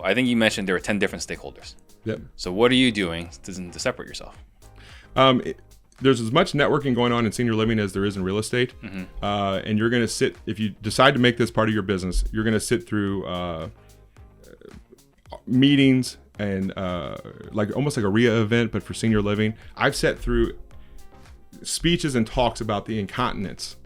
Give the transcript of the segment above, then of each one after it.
I think you mentioned there were 10 different stakeholders. Yep. So what are you doing to separate yourself? There's as much networking going on in senior living as there is in real estate. And you're going to sit, if you decide to make this part of your business, you're going to sit through meetings and like almost like a RIA event, but for senior living. I've sat through speeches and talks about the incontinence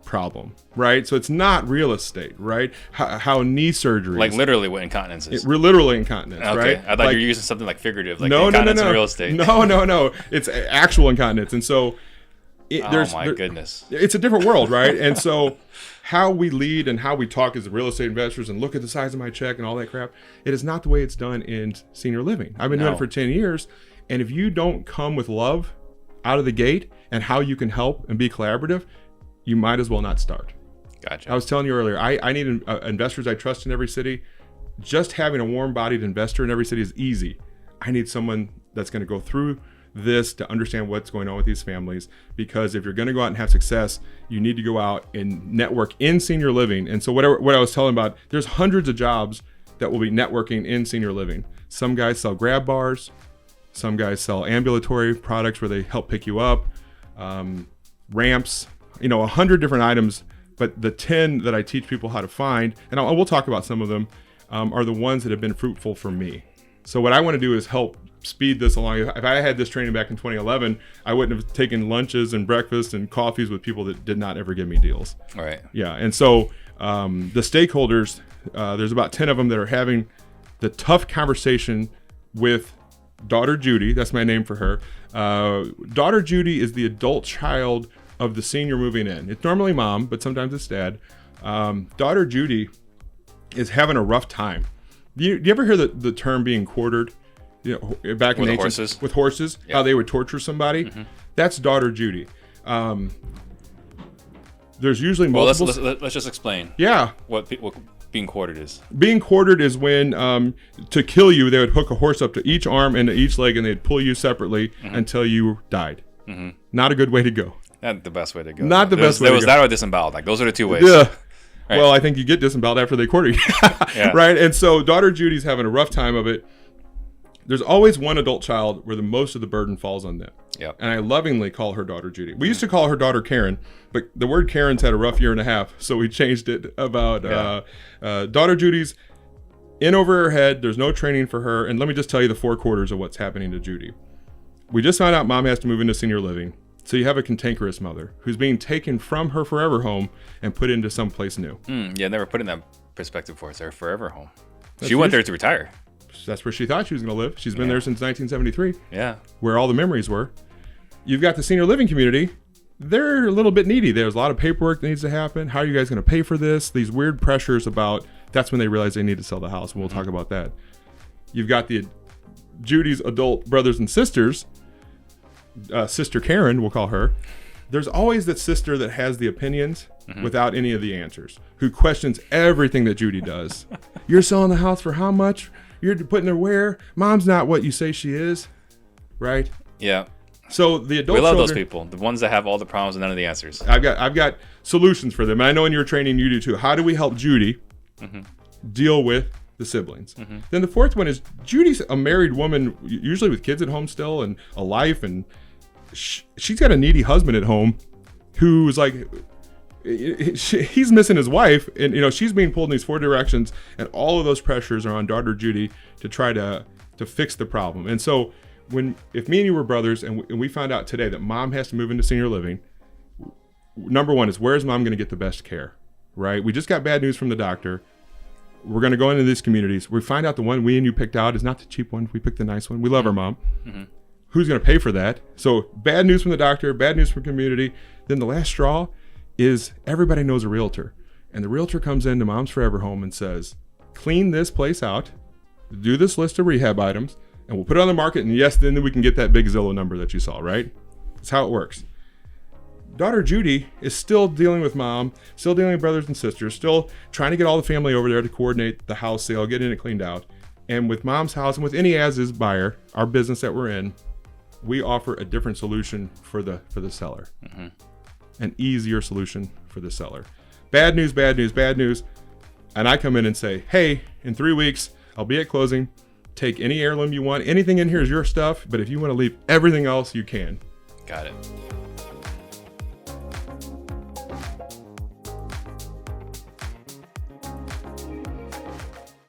problem, right? So it's not real estate, right? How knee surgery, like literally what incontinence is. We're literally incontinence, okay. right? I thought you were using something like figurative, like no, incontinence in real estate. No. It's actual incontinence, and so goodness, it's a different world, right? And so how we lead and how we talk as real estate investors and look at the size of my check and all that crap, it is not the way it's done in senior living. I've been doing it for 10 years, and if you don't come with love out of the gate and how you can help and be collaborative, you might as well not start. Gotcha. I was telling you earlier, I need investors I trust in every city. Just having a warm-bodied investor in every city is easy. I need someone that's going to go through this to understand what's going on with these families, because if you're going to go out and have success, you need to go out and network in senior living. And so what I was telling about, there's hundreds of jobs that will be networking in senior living. Some guys sell grab bars. Some guys sell ambulatory products where they help pick you up, ramps, 100 different items. But the 10 that I teach people how to find, and we'll talk about some of them, are the ones that have been fruitful for me. So what I want to do is help speed this along. If I had this training back in 2011, I wouldn't have taken lunches and breakfast and coffees with people that did not ever give me deals. All right. Yeah. And so the stakeholders, there's about 10 of them that are having the tough conversation with daughter Judy. That's my name for her. Daughter Judy is the adult child of the senior moving in. It's normally mom, but sometimes it's dad. Daughter Judy is having a rough time. Do you ever hear the term being quartered? Back in the horses. With horses, yeah. How they would torture somebody. Mm-hmm. That's daughter Judy. There's usually multiple. Well, let's just explain. Yeah. What being quartered is. Being quartered is when to kill you, they would hook a horse up to each arm and to each leg, and they'd pull you separately until you died. Mm-hmm. Not a good way to go. Not the best way to go. Not the best way to go. There was that or disemboweled. Like those are the two ways. Yeah. Right. Well, I think you get disemboweled after they quarter you. Yeah. Right? And so daughter Judy's having a rough time of it. There's always one adult child where the most of the burden falls on them. Yep. And I lovingly call her daughter Judy. We used to call her daughter Karen, but the word Karen's had a rough year and a half, so we changed it about daughter Judy's in over her head. There's no training for her. And let me just tell you the 4 quarters of what's happening to Judy. We just found out mom has to move into senior living. So you have a cantankerous mother who's being taken from her forever home and put into someplace new. Yeah, never put in that perspective for us. Her forever home. She went there to retire. That's where she thought she was going to live. She's been there since 1973. Yeah. Where all the memories were. You've got the senior living community. They're a little bit needy. There's a lot of paperwork that needs to happen. How are you guys going to pay for this? These weird pressures about, that's when they realize they need to sell the house. And we'll talk about that. You've got the Judy's adult brothers and sisters. Sister Karen, we'll call her. There's always that sister that has the opinions without any of the answers, who questions everything that Judy does. You're selling the house for how much? You're putting her where? Mom's not what you say she is, right? Yeah. So the adult we love children, those people, the ones that have all the problems and none of the answers. I've got solutions for them. And I know in your training you do too. How do we help Judy deal with the siblings? Then the fourth one is Judy's a married woman, usually with kids at home still and a life, and she's got a needy husband at home who's like, he's missing his wife, and she's being pulled in these 4 directions, and all of those pressures are on daughter Judy to try to fix the problem. And so if me and you were brothers and we found out today that mom has to move into senior living, number one is, where's mom going to get the best care, right? We just got bad news from the doctor. We're going to go into these communities. We find out the one we and you picked out is not the cheap one. We picked the nice one. We love our mom. Who's going to pay for that? So bad news from the doctor, bad news from community. Then the last straw is everybody knows a realtor. And the realtor comes into Mom's Forever Home and says, clean this place out, do this list of rehab items, and we'll put it on the market. And yes, then we can get that big Zillow number that you saw, right? That's how it works. Daughter Judy is still dealing with mom, still dealing with brothers and sisters, still trying to get all the family over there to coordinate the house sale, getting it cleaned out. And with mom's house and with any as-is buyer, our business that we're in, we offer a different solution for the seller. An easier solution for the seller. Bad news, bad news, bad news. And I come in and say, hey, in 3 weeks, I'll be at closing. Take any heirloom you want. Anything in here is your stuff, but if you want to leave everything else, you can. Got it.